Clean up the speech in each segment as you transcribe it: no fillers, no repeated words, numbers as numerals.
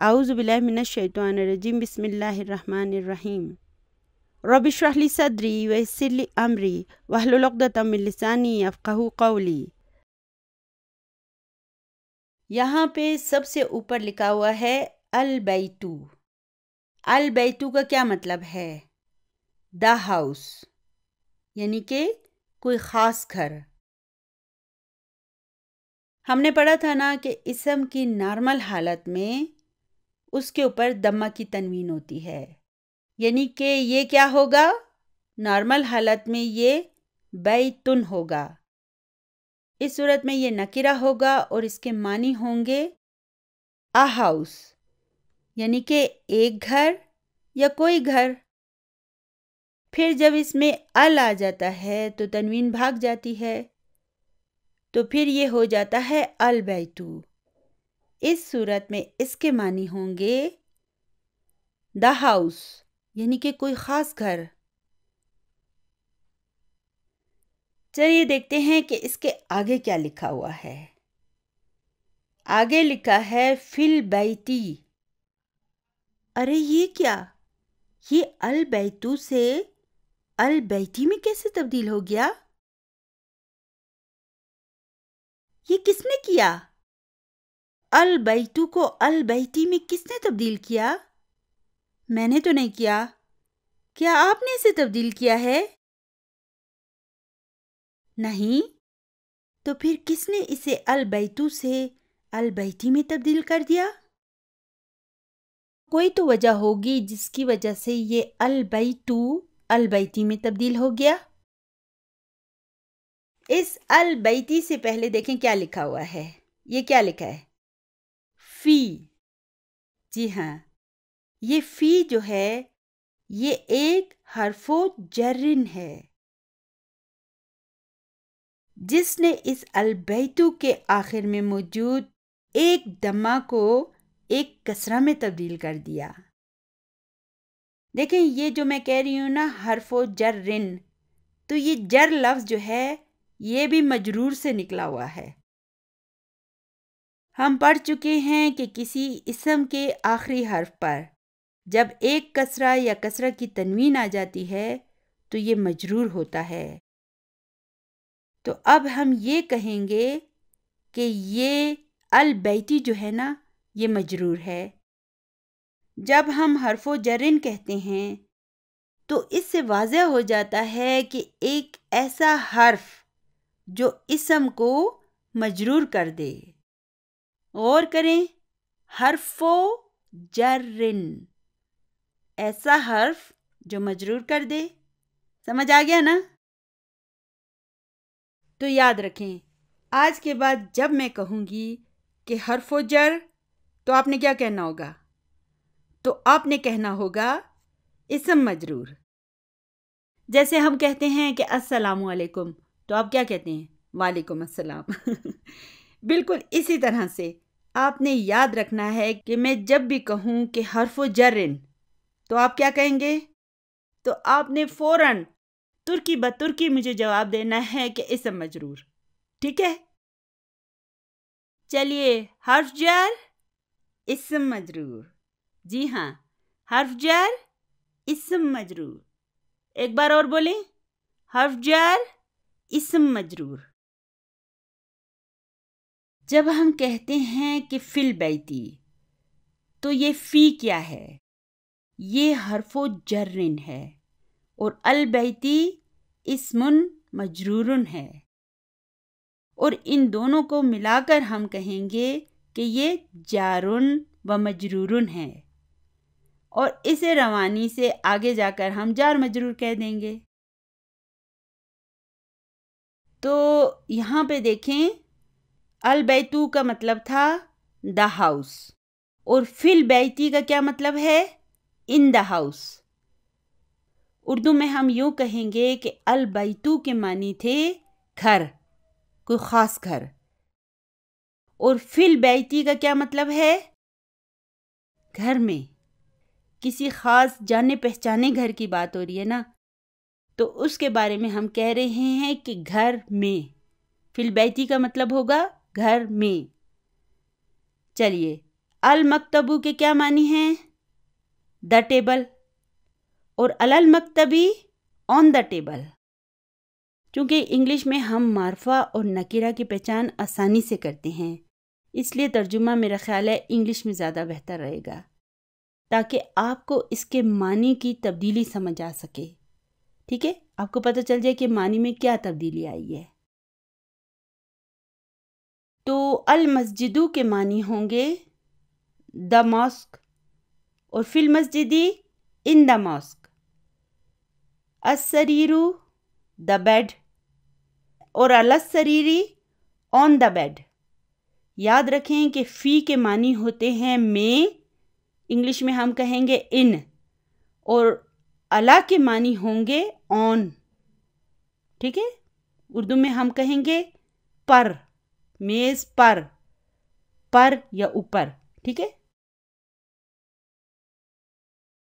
आऊज़ु बिल्लाहि मिनश शैतानिर रजीम बिस्मिल्लाहिर रहमानिर रहीम। रब्बि इश्रह ली सदरी व यस्सिर ली अमरी वहलुल उक़दतम मिन लिसानी यफ़क़हू क़ौली। यहाँ पे सबसे ऊपर लिखा हुआ है अल बैतू। अल बैतू का क्या मतलब है? द हाउस, यानी कि कोई ख़ास घर। हमने पढ़ा था ना कि इसम की नॉर्मल हालत में उसके ऊपर दम्मा की तनवीन होती है, यानी कि ये क्या होगा? नॉर्मल हालत में ये बैतुन होगा। इस सूरत में ये नकिरा होगा और इसके मानी होंगे अ हाउस, यानी कि एक घर या कोई घर। फिर जब इसमें अल आ जाता है तो तनवीन भाग जाती है, तो फिर ये हो जाता है अल बैतू। इस सूरत में इसके मानी होंगे द हाउस, यानी कि कोई ख़ास घर। चलिए देखते हैं कि इसके आगे क्या लिखा हुआ है। आगे लिखा है फिल बैती। अरे ये क्या? ये अल बैतू से अल बैती में कैसे तब्दील हो गया? ये किसने किया? अल बैतू को अल बैती में किसने तब्दील किया? मैंने तो नहीं किया। क्या आपने इसे तब्दील किया है? नहीं। तो फिर किसने इसे अल बैतू से अल बैती में तब्दील कर दिया? कोई तो वजह होगी जिसकी वजह से ये अल बैतू अल बैती में तब्दील हो गया। इस अल बैती से पहले देखें क्या लिखा हुआ है। ये क्या लिखा है? फी। जी हाँ, ये फी जो है ये एक हरफो जर्रिन है जिसने इस अल बैतू के आखिर में मौजूद एक दम्मा को एक कसरा में तब्दील कर दिया। देखें, ये जो मैं कह रही हूँ ना हरफो जर्रिन, तो ये जर लफ्ज़ जो है ये भी मजरूर से निकला हुआ है। हम पढ़ चुके हैं कि किसी इसम के आखिरी हर्फ पर जब एक कसरा या कसरा की तनवीन आ जाती है तो ये मजरूर होता है। तो अब हम ये कहेंगे कि ये अल बैती जो है ना ये मजरूर है। जब हम हरफो जरिन कहते हैं तो इससे वाज़ह हो जाता है कि एक ऐसा हर्फ जो इसम को मजरूर कर दे। गौर करें, हरफो जर्रिन, ऐसा हर्फ जो मजरूर कर दे। समझ आ गया ना? तो याद रखें, आज के बाद जब मैं कहूँगी कि हरफो जर, तो आपने क्या कहना होगा? तो आपने कहना होगा इसम मजरूर। जैसे हम कहते हैं कि अस्सलामु अलैकुम, तो आप क्या कहते हैं? वालेकुम अस्सलाम। बिल्कुल इसी तरह से आपने याद रखना है कि मैं जब भी कहूँ कि हरफो जर्रिन, तो आप क्या कहेंगे? तो आपने फ़ौरन तुर्की ब तुर्की मुझे जवाब देना है कि इसम मजरूर। ठीक है? चलिए, हर्फ जर इसम मजरूर। जी हाँ, हर्फ जर इसम मजरूर। एक बार और बोलें, हर्फ जर इसम मजरूर। जब हम कहते हैं कि फिल बैती, तो ये फ़ी क्या है? ये हरफो जर्रिन है और अल बैती इस्मुन मजरूरुन है, और इन दोनों को मिलाकर हम कहेंगे कि ये जारुन व मजरूरुन है, और इसे रवानी से आगे जाकर हम जार मजरूर कह देंगे। तो यहाँ पे देखें, अल बैतू का मतलब था द हाउस, और फिल बैती का क्या मतलब है? In the house. उर्दू में हम यूँ कहेंगे कि अल बैतू के मानी थे घर, कोई ख़ास घर, और फिल बैती का क्या मतलब है? घर में, किसी ख़ास जाने पहचाने घर की बात हो रही है ना, तो उसके बारे में हम कह रहे हैं कि घर में। फिल बैती का मतलब होगा घर में। चलिए अल मकतबू के क्या मानी हैं? The table. और अलल मकतबी ऑन द टेबल। क्योंकि इंग्लिश में हम मार्फा और नकीरा की पहचान आसानी से करते हैं, इसलिए तर्जुमा मेरा ख्याल है इंग्लिश में ज़्यादा बेहतर रहेगा, ताकि आपको इसके मानी की तब्दीली समझ आ सके। ठीक है, आपको पता चल जाए कि मानी में क्या तब्दीली आई है। तो अल मस्जिदू के मानी होंगे द मॉस्क, और फिल मस्जिदी इन द मॉस्क। अस्सरीरू द बेड, और अलस सरीरी ऑन द बेड। याद रखें कि फ़ी के मानी होते हैं में, इंग्लिश में हम कहेंगे इन, और अला के मानी होंगे ऑन। ठीक है, उर्दू में हम कहेंगे पर, मेज़ पर या ऊपर। ठीक है,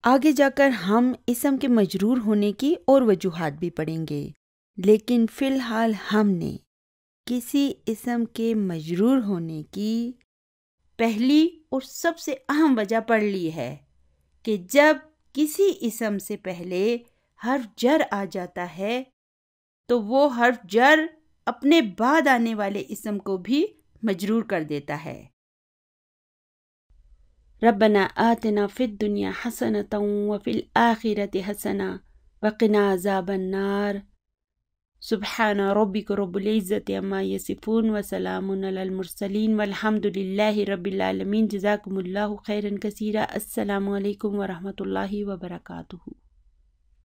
आगे जाकर हम इसम के मजरूर होने की और वजूहात भी पढ़ेंगे, लेकिन फ़िलहाल हमने किसी इसम के मजरूर होने की पहली और सबसे अहम वजह पढ़ ली है कि जब किसी इसम से पहले हर्फ जर आ जाता है तो वो हर्फ जर अपने बाद आने वाले इसम को भी मजरूर कर देता है। रब्बना आतिना फिद दुनिया हसनतन व फिल आखिरति हसना व क़िना अज़ाबन नार। सुब्हाना रब्बिक रब्बिल इज़्ज़ति अम्मा यसिफून व सलामुन अलल मुरसलीन वल्हम्दुलिल्लाहि रब्बिल आलमीन। जज़ाकुमुल्लाहु खैरन कसीरा। अस्सलामु अलैकुम व रहमतुल्लाहि व बरकातुहू।